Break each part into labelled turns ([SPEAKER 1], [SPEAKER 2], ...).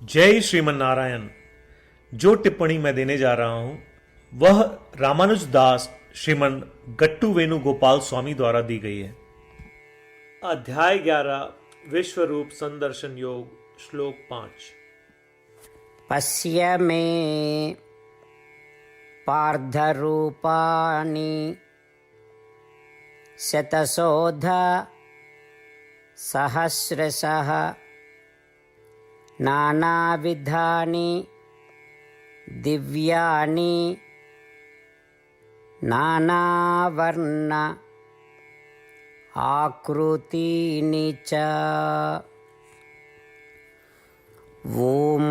[SPEAKER 1] जय श्रीमन नारायण। जो टिप्पणी मैं देने जा रहा हूं वह रामानुज दास श्रीमन गट्टू वेणुगोपाल स्वामी द्वारा दी गई है। अध्याय 11 विश्व रूप संदर्शन योग श्लोक 5।
[SPEAKER 2] पश्य मे पार्थरूपाणि शतशोध सहस्रशः नानाविधानि दिव्यानि नानावर्ण आकृतीनि च। ओम।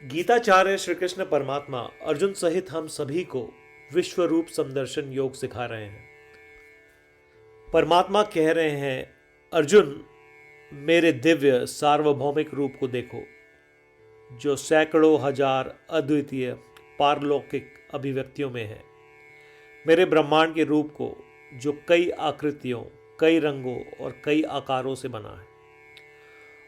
[SPEAKER 1] गीताचार्य श्री कृष्ण परमात्मा अर्जुन सहित हम सभी को विश्व रूप संदर्शन योग सिखा रहे हैं। परमात्मा कह रहे हैं, अर्जुन मेरे दिव्य सार्वभौमिक रूप को देखो, जो सैकड़ों हजार अद्वितीय पारलौकिक अभिव्यक्तियों में है। मेरे ब्रह्मांड के रूप को, जो कई आकृतियों, कई रंगों और कई आकारों से बना है।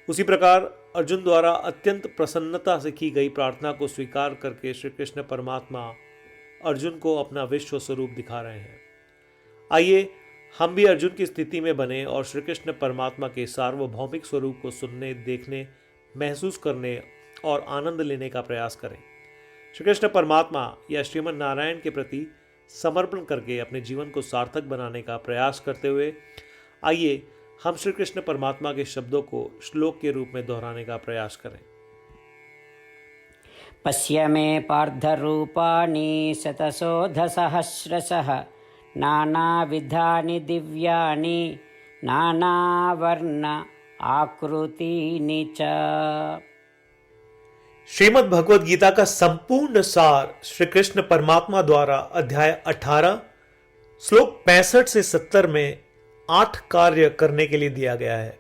[SPEAKER 1] उसी प्रकार अर्जुन द्वारा अत्यंत प्रसन्नता से की गई प्रार्थना को स्वीकार करके श्री कृष्ण परमात्मा अर्जुन को अपना विश्व स्वरूप दिखा रहे हैं। आइए हम भी अर्जुन की स्थिति में बने और श्री कृष्ण परमात्मा के सार्वभौमिक स्वरूप को सुनने, देखने, महसूस करने और आनंद लेने का प्रयास करें। श्री कृष्ण परमात्मा या श्रीमन नारायण के प्रति समर्पण करके अपने जीवन को सार्थक बनाने का प्रयास करते हुए आइए हम श्री कृष्ण परमात्मा के शब्दों को श्लोक के रूप में दोहराने का प्रयास करें।
[SPEAKER 2] पश्य मे पार्थरूपाणि शतशोधसहस्रशः नानाविधानि दिव्यानि नानावर्ण आकृतीनि च।
[SPEAKER 1] श्रीमद् भगवद गीता का संपूर्ण सार श्री कृष्ण परमात्मा द्वारा अध्याय 18 श्लोक 65 से 70 में 8 कार्य करने के लिए दिया गया है।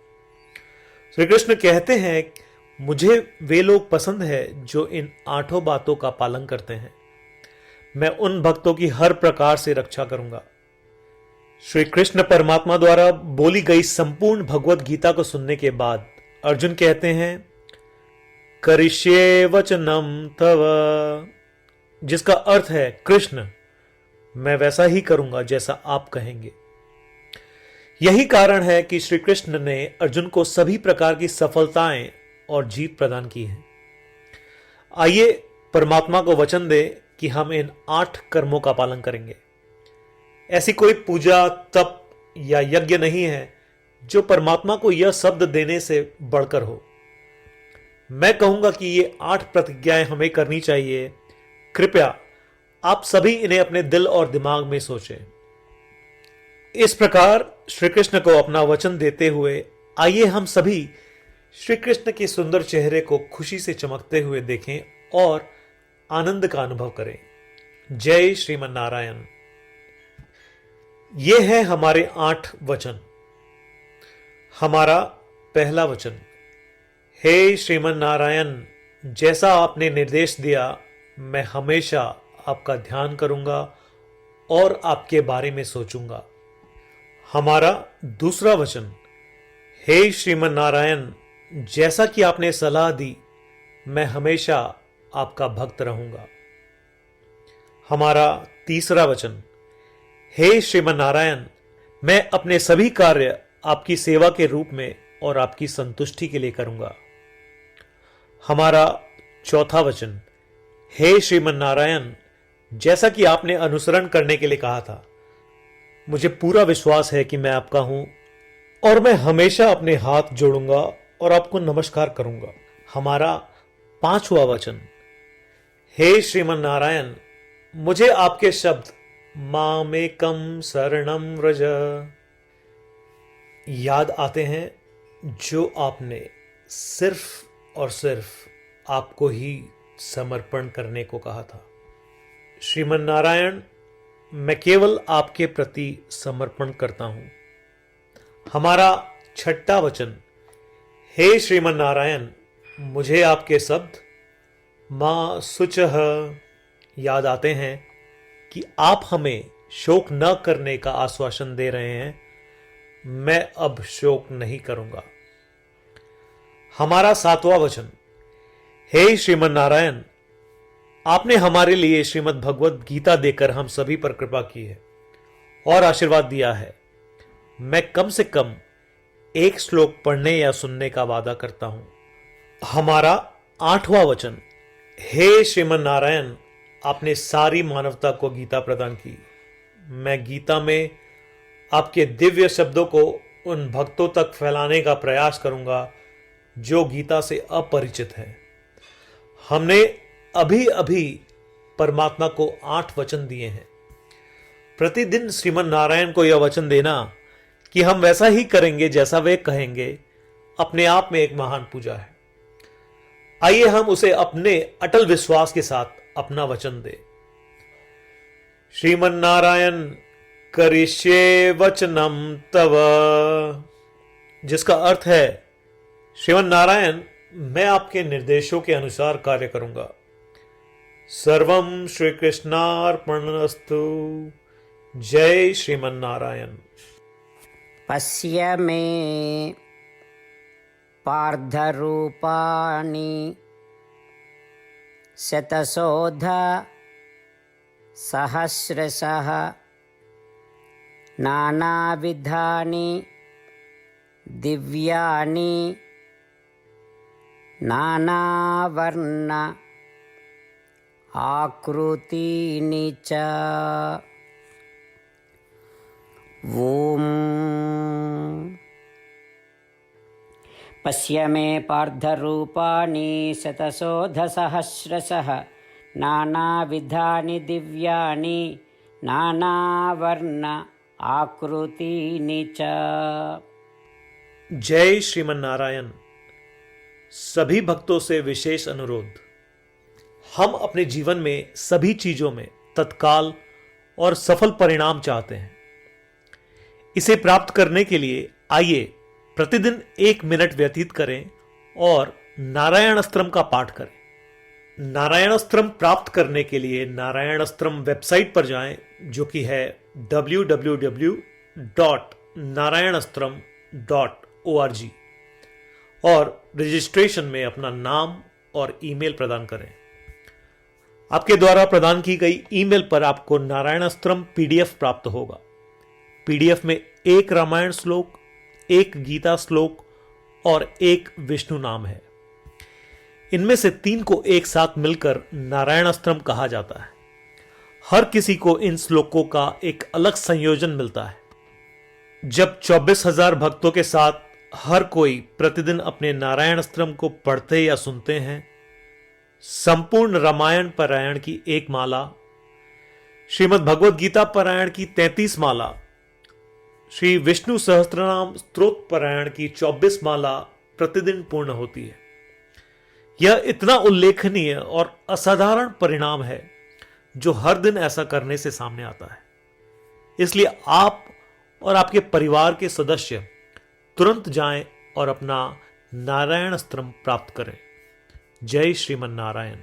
[SPEAKER 1] श्री कृष्ण कहते हैं, मुझे वे लोग पसंद है जो इन 8 बातों का पालन करते हैं। मैं उन भक्तों की हर प्रकार से रक्षा करूंगा। श्री कृष्ण परमात्मा द्वारा बोली गई संपूर्ण भगवद गीता को सुनने के बाद अर्जुन कहते हैं, करिष्ये वचनम तव, जिसका अर्थ है, कृष्ण मैं वैसा ही करूंगा जैसा आप कहेंगे। यही कारण है कि श्री कृष्ण ने अर्जुन को सभी प्रकार की सफलताएं और जीत प्रदान की है। आइए परमात्मा को वचन दे कि हम इन 8 कर्मों का पालन करेंगे। ऐसी कोई पूजा, तप या यज्ञ नहीं है जो परमात्मा को यह शब्द देने से बढ़कर हो। मैं कहूंगा कि ये 8 प्रतिज्ञाएं हमें करनी चाहिए। कृपया आप सभी इन्हें अपने दिल और दिमाग में सोचें। इस प्रकार श्री कृष्ण को अपना वचन देते हुए आइए हम सभी श्री कृष्ण के सुंदर चेहरे को खुशी से चमकते हुए देखें और आनंद का अनुभव करें। जय श्रीमन नारायण। ये है हमारे 8 वचन। हमारा पहला वचन, हे श्रीमन नारायण, जैसा आपने निर्देश दिया मैं हमेशा आपका ध्यान करूंगा और आपके बारे में सोचूंगा। हमारा दूसरा वचन, हे श्रीमन नारायण, जैसा कि आपने सलाह दी मैं हमेशा आपका भक्त रहूंगा। हमारा तीसरा वचन, हे श्रीमन नारायण, मैं अपने सभी कार्य आपकी सेवा के रूप में और आपकी संतुष्टि के लिए करूंगा। हमारा चौथा वचन, हे श्रीमन नारायण, जैसा कि आपने अनुसरण करने के लिए कहा था, मुझे पूरा विश्वास है कि मैं आपका हूं और मैं हमेशा अपने हाथ जोड़ूंगा और आपको नमस्कार करूंगा। हमारा पांचवा वचन, हे श्रीमन नारायण, मुझे आपके शब्द मामेकम शरणम व्रज याद आते हैं, जो आपने सिर्फ और सिर्फ आपको ही समर्पण करने को कहा था। श्रीमन नारायण, मैं केवल आपके प्रति समर्पण करता हूं। हमारा छठा वचन, हे श्रीमन नारायण, मुझे आपके शब्द मां शुचः याद आते हैं कि आप हमें शोक न करने का आश्वासन दे रहे हैं। मैं अब शोक नहीं करूंगा। हमारा 7वां वचन। हे श्रीमन नारायण, आपने हमारे लिए श्रीमद् भगवत गीता देकर हम सभी पर कृपा की है और आशीर्वाद दिया है। मैं कम से कम एक श्लोक पढ़ने या सुनने का वादा करता हूं। हमारा 8वां वचन। हे श्रीमन नारायण, आपने सारी मानवता को गीता प्रदान की। मैं गीता में आपके दिव्य शब्दों को उन भक्तों तक फैलाने का प्रयास करूंगा जो गीता से अपरिचित हैं। हमने अभी अभी परमात्मा को 8 वचन दिए हैं। प्रतिदिन श्रीमन नारायण को यह वचन देना कि हम वैसा ही करेंगे जैसा वे कहेंगे, अपने आप में एक महान पूजा है। आइए हम उसे अपने अटल विश्वास के साथ अपना वचन दें। श्रीमन नारायण करिष्ये वचनम तव, जिसका अर्थ है, श्रीमन नारायण, मैं आपके निर्देशों के अनुसार कार्य करूंगा। सर्वम श्री कृष्णार्पणमस्तु। जय श्रीमन नारायण।
[SPEAKER 2] पश्य मे पार्थरूपाणि शतशोध सहस्रशः नानाविधानि दिव्यानि नानावर्ण आकृतीनि च। ॐ पश्य मे पार्थरूपाणि शतशोधसहस्रशः नानाविधानि दिव्यानि नानावर्ण आकृतीनि च।
[SPEAKER 1] जय श्रीमन नारायण। सभी भक्तों से विशेष अनुरोध। हम अपने जीवन में सभी चीजों में तत्काल और सफल परिणाम चाहते हैं। इसे प्राप्त करने के लिए आइए प्रतिदिन 1 मिनट व्यतीत करें और नारायण अस्त्रम का पाठ करें। नारायण अस्त्रम प्राप्त करने के लिए नारायण अस्त्रम वेबसाइट पर जाएं, जो कि है www.narayanastram.org, और रजिस्ट्रेशन में अपना नाम और ईमेल प्रदान करें। आपके द्वारा प्रदान की गई ईमेल पर आपको नारायण अस्त्रम पीडीएफ प्राप्त होगा। पीडीएफ में 1 रामायण श्लोक, 1 गीता श्लोक और 1 विष्णु नाम है। इनमें से 3 को एक साथ मिलकर नारायण अस्त्रम कहा जाता है। हर किसी को इन श्लोकों का एक अलग संयोजन मिलता है। जब 24,000 भक्तों के साथ हर कोई प्रतिदिन अपने नारायण अस्त्रम को पढ़ते या सुनते हैं, संपूर्ण रामायण पारायण की 1 माला, श्रीमद् भगवद गीता पारायण की 33 माला, श्री विष्णु सहस्त्रनाम स्तोत्र पारायण की 24 माला प्रतिदिन पूर्ण होती है। यह इतना उल्लेखनीय और असाधारण परिणाम है जो हर दिन ऐसा करने से सामने आता है। इसलिए आप और आपके परिवार के सदस्य तुरंत जाएं और अपना नारायण अस्त्रम प्राप्त करें। जय श्रीमन नारायण।